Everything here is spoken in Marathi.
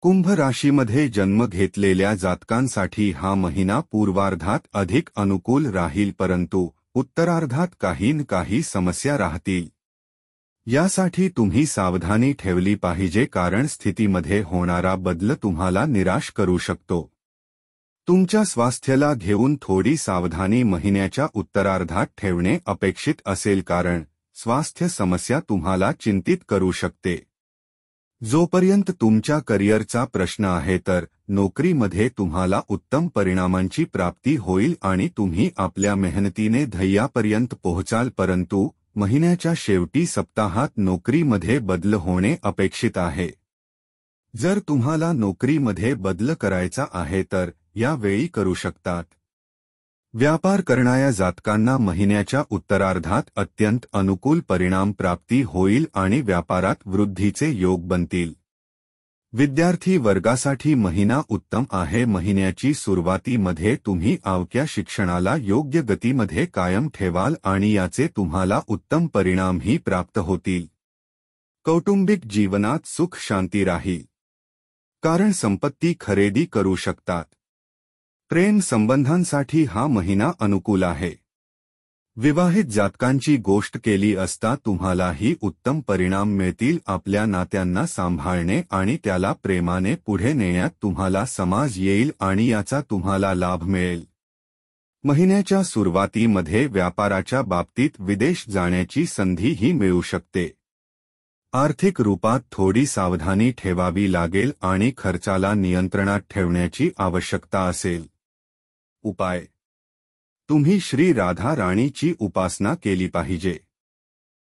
कुंभ राशीमध्ये जन्म घेतलेल्या जातकांसाठी हा महिना पूर्वार्धात अधिक अनुकूल राहील, परंतु उत्तरार्धात काही समस्या राहतील। यासाठी तुम्ही सावधानी ठेवली पाहिजे, कारण स्थितीमध्ये होणारा बदल तुम्हाला निराश करू शकतो। तुमच्या स्वास्थ्याला घेऊन थोडी सावधानी महिन्याच्या उत्तरार्धात ठेवणे अपेक्षित असेल, कारण स्वास्थ्य समस्या तुम्हाला चिंतित करू शकते। जोपर्यंत तुमच्या करिअरचा प्रश्न आहे तर नोकरीमध्ये तुम्हाला उत्तम परिणामांची प्राप्ती होईल आणि तुम्ही आपल्या मेहनतीने ध्येयापर्यंत पोहोचाल, परंतु महिन्याच्या शेवटी सप्ताहात नोकरीमध्ये बदल होणे अपेक्षित आहे। जर तुम्हाला नोकरीमध्ये बदल करायचा आहे तर या वेळी करू शकतात। व्यापार करणाऱ्या जातकांना महिन्याच्या उत्तरार्धात अत्यंत अनुकूल परिणाम प्राप्ती होईल आणि व्यापारात वृद्धीचे योग बनतील। विद्यार्थी वर्गासाठी महिना उत्तम आहे। महिन्याची सुरुवातीमध्ये तुम्ही आवक्या शिक्षणाला योग्य गतीमध्ये कायम ठेवाल आणि याचे तुम्हाला उत्तम परिणामही प्राप्त होतील। कौटुंबिक जीवनात सुख शांती राहील, कारण संपत्ती खरेदी करू शकतात। प्रेम संबंधांसाठी हा महिना अनुकूल आहे। विवाहित जातकांची गोष्ट केली असता तुम्हालाही उत्तम परिणाम मिळतील। आपल्या नात्यांना सांभाळणे आणि त्याला प्रेमाने पुढे नेण्यात तुम्हाला समाज येईल आणि याचा तुम्हाला लाभ मिळेल। महिन्याच्या सुरुवातीमध्ये व्यापाराच्या बाबतीत विदेश जाण्याची संधीही मिळू शकते। आर्थिक रूपात थोडी सावधानी ठेवावी लागेल आणि खर्चाला नियंत्रणात ठेवण्याची आवश्यकता असेल। उपाय: तुम्ही श्री राधा राणीची उपासना केली पाहिजे।